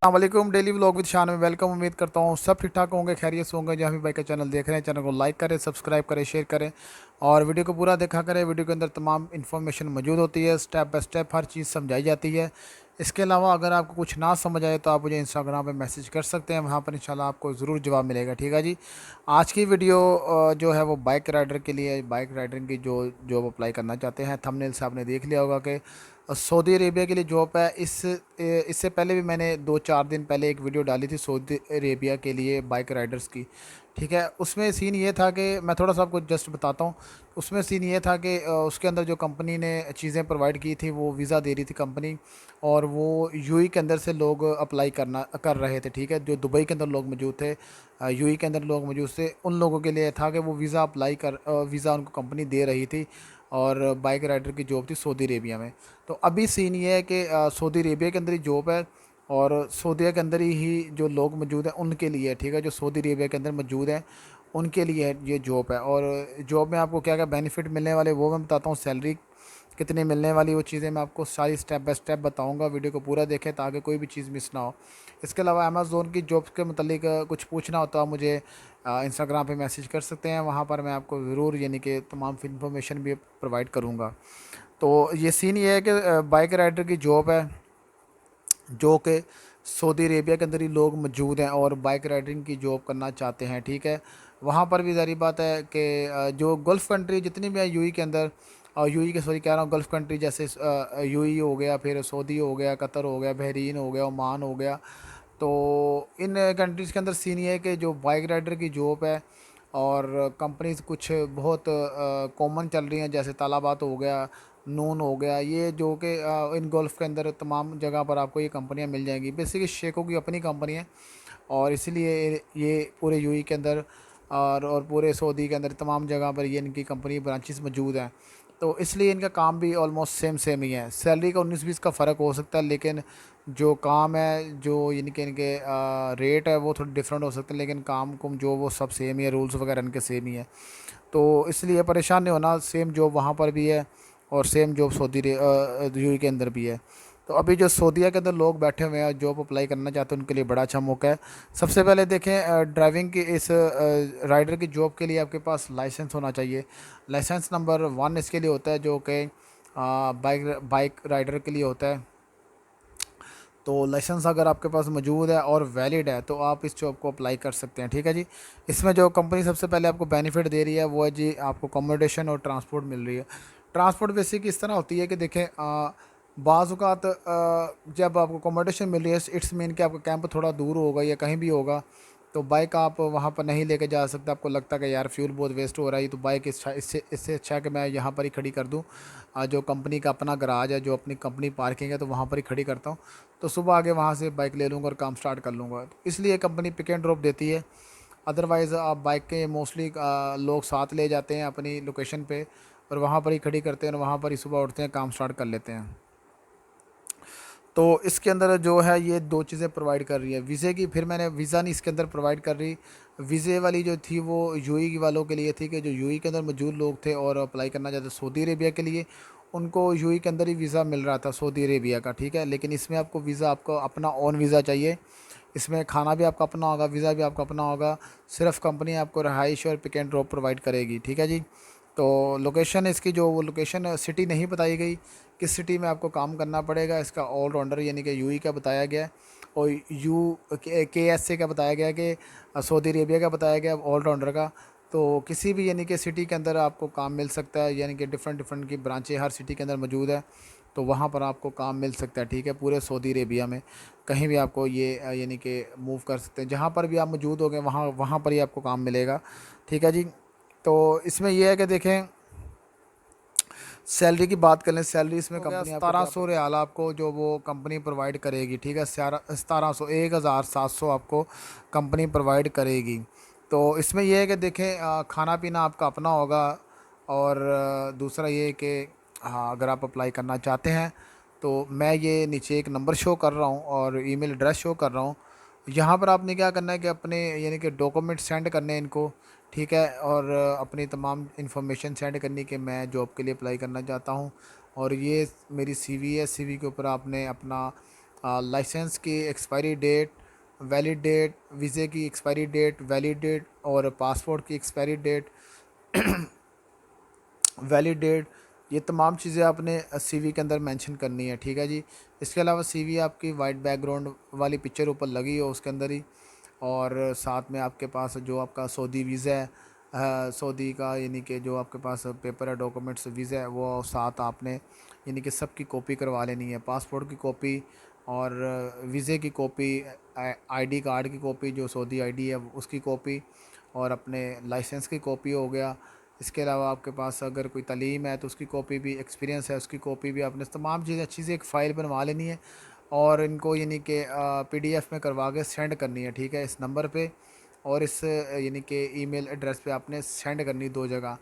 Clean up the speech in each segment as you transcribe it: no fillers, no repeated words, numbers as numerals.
अस्सलामुअलैकुम। Daily vlog with शान में वेलकम। उम्मीद करता हूँ सब ठीक ठाक होंगे, खैरियत से होंगे। जहाँ भी भाई का चैनल देख रहे हैं, चैनल को लाइक करें, सब्सक्राइब करें, शेयर करें और वीडियो को पूरा देखा करें। वीडियो के अंदर तमाम इन्फॉर्मेशन मौजूद होती है, स्टेप बाय स्टेप हर चीज़ समझाई जाती है। इसके अलावा अगर आपको कुछ ना समझ आए तो आप मुझे इंस्टाग्राम पे मैसेज कर सकते हैं, वहाँ पर इंशाल्लाह आपको ज़रूर जवाब मिलेगा। ठीक है जी। आज की वीडियो जो है वो बाइक राइडर के लिए, बाइक राइडर की जो जॉब अप्लाई करना चाहते हैं। थंबनेल से आपने देख लिया होगा कि सऊदी अरेबिया के लिए जॉब है। इससे पहले भी मैंने 2-4 दिन पहले एक वीडियो डाली थी सऊदी अरेबिया के लिए बाइक राइडर्स की। ठीक है, उसमें सीन ये था कि मैं थोड़ा सा आपको जस्ट बताता हूँ। उसमें सीन ये था कि उसके अंदर जो कंपनी ने चीज़ें प्रोवाइड की थी, वो वीज़ा दे रही थी कंपनी, और वो यूएई के अंदर से लोग अप्लाई कर रहे थे। ठीक है, जो दुबई के अंदर लोग मौजूद थे, यूएई के अंदर लोग मौजूद थे, उन लोगों के लिए था कि वो वीज़ा उनको कंपनी दे रही थी, और बाइक राइडर की जॉब थी सऊदी अरेबिया में। तो अभी सीन ये है कि सऊदी अरेबिया के अंदर ही जॉब है, और सऊदीया के अंदर ही जो लोग मौजूद हैं उनके लिए है। ठीक है, जो सऊदी अरेबिया के अंदर मौजूद हैं उनके लिए ये जॉब है। और जॉब में आपको क्या क्या बेनिफिट मिलने वाले वो मैं बताता हूँ। सैलरी कितनी मिलने वाली, वो चीज़ें मैं आपको सारी स्टेप बाय स्टेप बताऊंगा। वीडियो को पूरा देखें ताकि कोई भी चीज़ मिस ना हो। इसके अलावा अमेज़ोन की जॉब के मतलब कुछ पूछना हो तो आप मुझे इंस्टाग्राम पे मैसेज कर सकते हैं, वहाँ पर मैं आपको ज़रूर यानी कि तमाम इन्फॉर्मेशन भी प्रोवाइड करूँगा। तो ये सीन ये है कि बाइक राइडर की जॉब है, जो कि सऊदी अरेबिया के अंदर ही लोग मौजूद हैं और बाइक राइडिंग की जॉब करना चाहते हैं। ठीक है, वहाँ पर भी ज़ाहिर बात है कि जो गल्फ़ कंट्री जितनी भी हैं यूएई के अंदर, और यूएई के सॉरी कह रहा हूँ, गल्फ़ कंट्री जैसे यूएई हो गया, फिर सऊदी हो गया, कतर हो गया, बहरीन हो गया, ओमान हो गया। तो इन कंट्रीज़ के अंदर सीन ये है कि जो बाइक राइडर की जॉब है, और कंपनीज कुछ बहुत कॉमन चल रही हैं, जैसे तालाबात हो गया, नून हो गया, ये जो कि इन गोल्फ़ के अंदर तमाम जगह पर आपको ये कंपनियां मिल जाएंगी। बेसिकली शेखों की अपनी कंपनी है, और इसीलिए ये पूरे यूएई के अंदर और पूरे सऊदी के अंदर तमाम जगह पर ये इनकी कंपनी ब्रांचेस मौजूद हैं। तो इसलिए इनका काम भी ऑलमोस्ट सेम सेम ही है। सैलरी का 19-20 का फ़र्क हो सकता है, लेकिन जो काम है, जो इनके इनके रेट है, वो थोड़े डिफरेंट हो सकते हैं, लेकिन काम कुम जो वो सब सेम ही है, रूल्स वगैरह इनके सेम ही है। तो इसलिए परेशान नहीं होना, सेम जॉब वहाँ पर भी है और सेम जॉब यूएई के अंदर भी है। तो अभी जो सऊदीया के अंदर लोग बैठे हुए हैं जॉब अप्लाई करना चाहते हैं, उनके लिए बड़ा अच्छा मौका है। सबसे पहले देखें, ड्राइविंग की इस राइडर की जॉब के लिए आपके पास लाइसेंस होना चाहिए। लाइसेंस नंबर 1 इसके लिए होता है, जो कि बाइक बाइक राइडर के लिए होता है। तो लाइसेंस अगर आपके पास मौजूद है और वैलिड है तो आप इस जॉब को अप्लाई कर सकते हैं। ठीक है जी। इसमें जो कंपनी सबसे पहले आपको बेनिफिट दे रही है वो है जी, आपको अकोमोडेशन और ट्रांसपोर्ट मिल रही है। ट्रांसपोर्ट बेसिक इस तरह होती है कि देखें, बाज़ औक़ात जब आपको अकोमोडेशन मिल रही है, इट्स मीन कि आपका कैंप थोड़ा दूर होगा या कहीं भी होगा, तो बाइक आप वहाँ पर नहीं लेके जा सकते। आपको लगता है कि यार फ्यूल बहुत वेस्ट हो रहा है, तो बाइक इससे अच्छा है कि मैं यहाँ पर ही खड़ी कर दूँ। जो कंपनी का अपना गराज है, जो अपनी कंपनी पार्किंग है, तो वहाँ पर ही खड़ी करता हूँ। तो सुबह आके वहाँ से बाइक ले लूँगा और काम स्टार्ट कर लूँगा। तो इसलिए कंपनी पिक एंड ड्रॉप देती है। अदरवाइज़ आप बाइक के मोस्टली लोग साथ ले जाते हैं अपनी लोकेशन पे, और वहाँ पर ही खड़ी करते हैं और वहाँ पर ही सुबह उठते हैं, काम स्टार्ट कर लेते हैं। तो इसके अंदर जो है ये 2 चीज़ें प्रोवाइड कर रही है वीज़े की। फिर मैंने वीज़ा नहीं इसके अंदर प्रोवाइड कर रही। वीज़े वाली जो थी वो यूएई वालों के लिए थी, कि जो यूएई के अंदर मौजूद लोग थे और अप्लाई करना चाहते सऊदी अरेबिया के लिए, उनको यूएई के अंदर ही वीज़ा मिल रहा था सऊदी अरेबिया का। ठीक है, लेकिन इसमें आपको वीज़ा, आपको अपना ओन वीज़ा चाहिए। इसमें खाना भी आपका अपना होगा, वीज़ा भी आपका अपना होगा। सिर्फ कंपनी आपको रहाइश और पिक एंड ड्रॉप प्रोवाइड करेगी। ठीक है जी। तो लोकेशन इसकी, जो वो लोकेशन सिटी नहीं बताई गई, किस सिटी में आपको काम करना पड़ेगा, इसका ऑलराउंडर यानी कि यूई का बताया गया है, और KSA का बताया गया है, कि सऊदी अरेबिया का बताया गया ऑलराउंडर का। तो किसी भी यानी कि सिटी के अंदर आपको काम मिल सकता है, यानी कि डिफरेंट डिफरेंट की ब्रांचें हर सिटी के अंदर मौजूद है, तो वहाँ पर आपको काम मिल सकता है। ठीक है, पूरे सऊदी अरेबिया में कहीं भी आपको ये यानी कि मूव कर सकते हैं, जहाँ पर भी आप मौजूद हो गए वहाँ वहाँ पर ही आपको काम मिलेगा। ठीक है जी। तो इसमें यह है कि देखें, सैलरी की बात कर लें, सैलरी इसमें कंपनी आपको 1700 रियाल आपको जो वो कंपनी प्रोवाइड करेगी। ठीक है, 1700, 1700 आपको कंपनी प्रोवाइड करेगी। तो इसमें यह है कि देखें, खाना पीना आपका अपना होगा, और दूसरा ये है कि हाँ, अगर आप अप्लाई करना चाहते हैं तो मैं ये नीचे एक नंबर शो कर रहा हूँ और ईमेल एड्रेस शो कर रहा हूँ। यहाँ पर आपने क्या करना है कि अपने यानी कि डॉक्यूमेंट सेंड करने हैं इनको। ठीक है, और अपनी तमाम इन्फॉर्मेशन सेंड करनी कि मैं जॉब के लिए अप्लाई करना चाहता हूँ, और ये मेरी सीवी है, सीवी के ऊपर आपने अपना लाइसेंस की एक्सपायरी डेट, वैलिड डेट, वीज़े की एक्सपायरी डेट, वैलिड डेट, और पासपोर्ट की एक्सपायरी डेट, वैलिड डेट, ये तमाम चीज़ें आपने सीवी के अंदर मेंशन करनी है, ठीक है जी। इसके अलावा सीवी आपकी वाइट बैकग्राउंड वाली पिक्चर ऊपर लगी हो उसके अंदर ही, और साथ में आपके पास जो आपका सऊदी वीज़ा है, सऊदी का यानी कि जो आपके पास पेपर है, डॉक्यूमेंट्स, वीज़ा है, वो साथ आपने यानी कि सब की कॉपी करवा लेनी है। पासपोर्ट की कॉपी और वीज़े की कॉपी, आईडी कार्ड की कॉपी जो सऊदी आईडी है उसकी कॉपी, और अपने लाइसेंस की कॉपी हो गया। इसके अलावा आपके पास अगर कोई तालीम है तो उसकी कॉपी भी, एक्सपीरियंस है उसकी कॉपी भी, आपने तमाम चीज़ें अच्छी से एक फ़ाइल बनवा लेनी है और इनको यानी कि पीडीएफ में करवा के सेंड करनी है, ठीक है, इस नंबर पे और इस यानी कि ईमेल एड्रेस पे आपने सेंड करनी 2 जगह।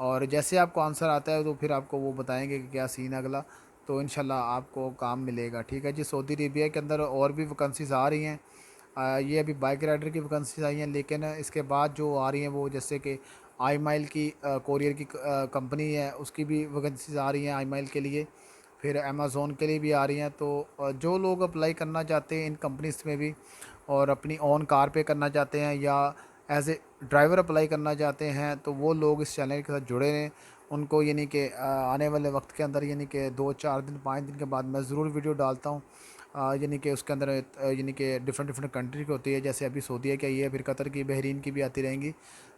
और जैसे आपको आंसर आता है तो फिर आपको वो बताएंगे कि क्या सीन है अगला, तो इंशाल्लाह आपको काम मिलेगा, ठीक है जी। सऊदी अरेबिया के अंदर और भी वैकेंसीज़ आ रही हैं। ये अभी बाइक राइडर की वैकेंसीज आई हैं, लेकिन इसके बाद जो आ रही हैं वो जैसे कि आई माइल की कोरियर की कंपनी है, उसकी भी वैकेंसीज आ रही हैं आई माइल के लिए, फिर अमेज़ोन के लिए भी आ रही हैं। तो जो लोग अप्लाई करना चाहते हैं इन कंपनीज में भी और अपनी ओन कार पे करना चाहते हैं या एज ए ड्राइवर अप्लाई करना चाहते हैं, तो वो लोग इस चैनल के साथ जुड़े रहें। उनको यानी कि आने वाले वक्त के अंदर यानी कि 2-4 दिन 5 दिन के बाद मैं ज़रूर वीडियो डालता हूँ, यानी कि उसके अंदर यानी कि डिफरेंट डिफरेंट कंट्री की होती है, जैसे अभी सऊदीया की आई है, फिर कतर की, बहरीन की भी आती रहेंगी।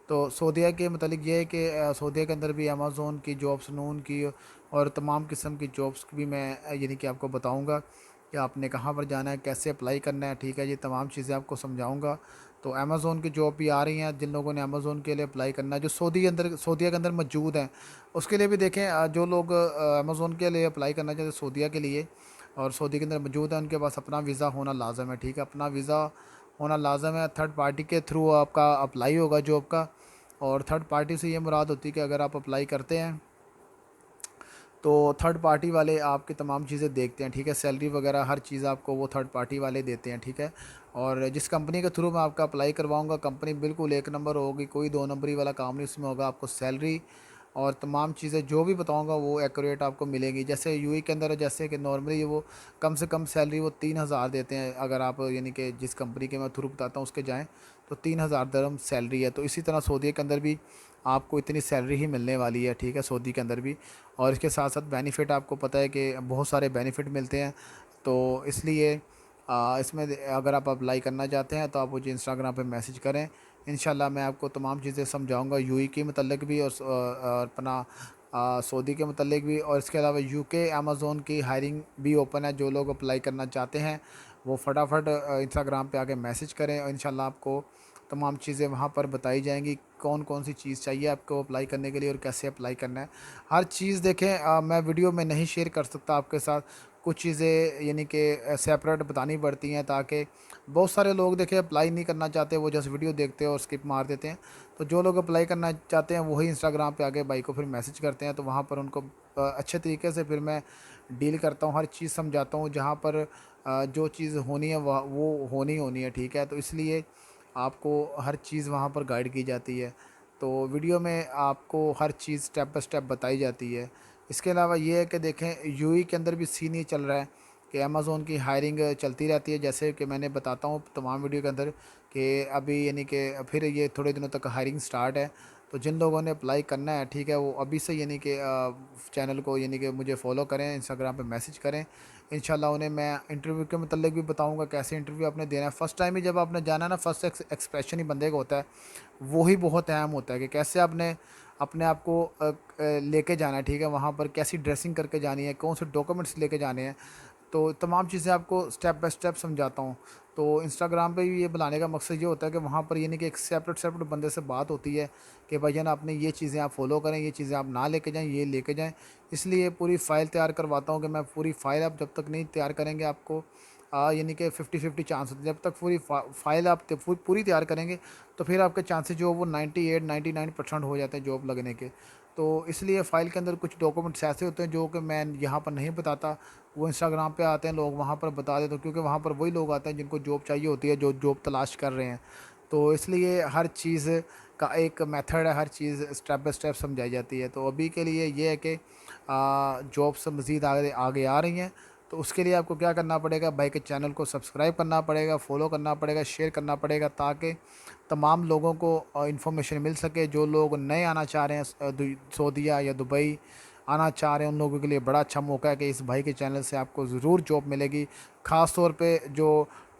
तो सऊदीया के मतलब ये है कि सऊदीया के अंदर भी अमेज़ोन की जॉब्स, नून की और तमाम किस्म की जॉब्स की भी मैं यानी कि आपको बताऊंगा कि आपने कहाँ पर जाना है, कैसे अप्लाई करना है, ठीक है, ये तमाम चीज़ें आपको समझाऊंगा। तो अमेज़ोन की जॉब भी आ रही हैं, जिन लोगों ने अमेज़ोन के लिए अप्लाई करना है, जो सऊदीया के अंदर मौजूद हैं, उसके लिए भी देखें। जो लोग अमेज़ोन के लिए अप्लाई करना चाहते हैं सऊदीया के लिए और सऊदी के अंदर मौजूद है, उनके पास अपना वीज़ा होना लाजम है, ठीक है, अपना वीज़ा होना लाजम है। थर्ड पार्टी के थ्रू आपका अप्लाई होगा जॉब का, और थर्ड पार्टी से ये मुराद होती है कि अगर आप अप्लाई करते हैं तो थर्ड पार्टी वाले आपकी तमाम चीज़ें देखते हैं, ठीक है, सैलरी वगैरह हर चीज़ आपको वो थर्ड पार्टी वाले देते हैं, ठीक है। और जिस कंपनी के थ्रू मैं आपका अप्लाई करवाऊंगा, कंपनी बिल्कुल एक नंबर होगी, कोई 2 नंबरी वाला काम नहीं उसमें होगा। आपको सैलरी और तमाम चीज़ें जो भी बताऊंगा वो एक्यूरेट आपको मिलेंगी। जैसे यूएई के अंदर जैसे कि नॉर्मली वो कम से कम सैलरी वो 3,000 देते हैं, अगर आप यानी कि जिस कंपनी के मैं थ्रू बताता हूँ उसके जाएँ तो 3,000 दरम सैलरी है। तो इसी तरह सऊदी के अंदर भी आपको इतनी सैलरी ही मिलने वाली है, ठीक है, सऊदी के अंदर भी। और इसके साथ साथ बेनिफिट आपको पता है कि बहुत सारे बेनिफिट मिलते हैं। तो इसलिए इसमें अगर आप अप्लाई करना चाहते हैं तो आप मुझे इंस्टाग्राम पे मैसेज करें, इंशाल्लाह मैं आपको तमाम चीज़ें समझाऊंगा, यूएई के मतलब भी और अपना सऊदी के मतलब भी। और इसके अलावा यूके अमेज़ोन की हायरिंग भी ओपन है, जो लोग अप्लाई करना चाहते हैं वो फटाफट इंस्टाग्राम पे आके मैसेज करें और इंशाल्लाह आपको तमाम चीज़ें वहाँ पर बताई जाएंगी, कौन कौन सी चीज़ चाहिए आपको अप्लाई करने के लिए और कैसे अप्लाई करना है। हर चीज़ देखें, मैं वीडियो में नहीं शेयर कर सकता आपके साथ, कुछ चीज़ें यानी कि सेपरेट बतानी पड़ती हैं, ताकि बहुत सारे लोग देखें अप्लाई नहीं करना चाहते, वो जस्ट वीडियो देखते हैं और स्किप मार देते हैं। तो जो लोग अप्लाई करना चाहते हैं वही इंस्टाग्राम पे आके भाई को फिर मैसेज करते हैं, तो वहाँ पर उनको अच्छे तरीके से फिर मैं डील करता हूँ, हर चीज़ समझाता हूँ, जहाँ पर जो चीज़ होनी है वह वो होनी है, ठीक है। तो इसलिए आपको हर चीज़ वहाँ पर गाइड की जाती है, तो वीडियो में आपको हर चीज़ स्टेप बाय स्टेप बताई जाती है। इसके अलावा ये है कि देखें यूएई के अंदर भी सीन ये चल रहा है कि अमेज़ोन की हायरिंग चलती रहती है, जैसे कि मैंने बताता हूँ तमाम वीडियो के अंदर कि अभी यानी कि फिर ये थोड़े दिनों तक हायरिंग स्टार्ट है। तो जिन लोगों ने अप्लाई करना है, ठीक है, वो अभी से यानी कि चैनल को यानी कि मुझे फॉलो करें, इंस्टाग्राम पे मैसेज करें, इंशाल्लाह उन्हें मैं इंटरव्यू के मतलब भी बताऊंगा कैसे इंटरव्यू आपने देना है। फ़र्स्ट टाइम ही जब आपने जाना है ना, फर्स्ट एक्सप्रेशन ही बंदे का होता है, वो ही बहुत अहम होता है कि कैसे आपने अपने आप को लेके जाना है, ठीक है, वहाँ पर कैसी ड्रेसिंग करके जानी है, कौन से डॉक्यूमेंट्स लेके जाने हैं, तो तमाम चीज़ें आपको स्टेप बाय स्टेप समझाता हूँ। तो इंस्टाग्राम पे भी ये बुलाने का मकसद ये होता है कि वहाँ पर यानी कि एक सेपरेट सेपरेट बंदे से बात होती है कि भाईजान आपने ये चीज़ें आप फॉलो करें, ये चीज़ें आप ना लेके जाएं, ये लेके जाएं। इसलिए पूरी फ़ाइल तैयार करवाता हूँ कि मैं पूरी फ़ाइल, आप जब तक नहीं तैयार करेंगे आपको यानी कि 50-50 चांस होते हैं। जब तक पूरी फ़ाइल आप पूरी तैयार करेंगे तो फिर आपके चांसेस जो वो 98-99% हो जाते हैं जॉब लगने के। तो इसलिए फ़ाइल के अंदर कुछ डॉक्यूमेंट्स ऐसे होते हैं जो कि मैं यहाँ पर नहीं बताता, वो इंस्टाग्राम पे आते हैं लोग, वहाँ पर बता देते हैं, क्योंकि वहाँ पर वही लोग आते हैं जिनको जॉब चाहिए होती है, जो जॉब तलाश कर रहे हैं। तो इसलिए हर चीज़ का एक मेथड है, हर चीज़ स्टेप बाय स्टेप समझाई जाती है। तो अभी के लिए ये है कि जॉब्स मज़ीद आगे आगे आ रही हैं, तो उसके लिए आपको क्या करना पड़ेगा, भाई के चैनल को सब्सक्राइब करना पड़ेगा, फॉलो करना पड़ेगा, शेयर करना पड़ेगा, ताकि तमाम लोगों को इन्फॉर्मेशन मिल सके। जो लोग नए आना चाह रहे हैं सऊदीया या दुबई आना चाह रहे हैं, उन लोगों के लिए बड़ा अच्छा मौका है कि इस भाई के चैनल से आपको ज़रूर जॉब मिलेगी। ख़ास तौर पे जो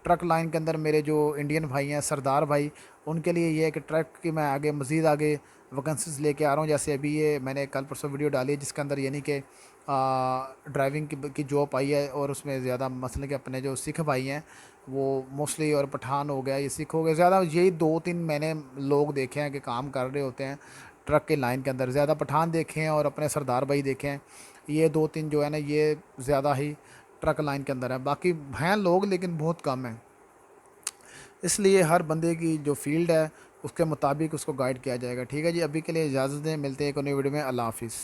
ट्रक लाइन के अंदर मेरे जो इंडियन भाई हैं, सरदार भाई, उनके लिए ये है कि ट्रक की मैं आगे मज़ीद आगे वैकेंसीज लेके आ रहा हूँ। जैसे अभी ये मैंने कल परसों वीडियो डाली है जिसके अंदर यानी कि ड्राइविंग की जॉब आई है, और उसमें ज़्यादा मसले के अपने जो सिख भाई हैं वो मोस्टली, और पठान हो गया, ये सिख हो गया, ज़्यादा यही 2-3 मैंने लोग देखे हैं कि काम कर रहे होते हैं ट्रक के लाइन के अंदर। ज़्यादा पठान देखे हैं और अपने सरदार भाई देखे हैं। ये 2-3 जो है ना, ये ज़्यादा ही ट्रक लाइन के अंदर है। बाकी हैं लोग लेकिन बहुत कम हैं। इसलिए हर बंदे की जो फील्ड है उसके मुताबिक उसको गाइड किया जाएगा। ठीक है जी, अभी के लिए इजाज़त दें, मिलते हैं एक नई वीडियो में। अल्लाह हाफिज़।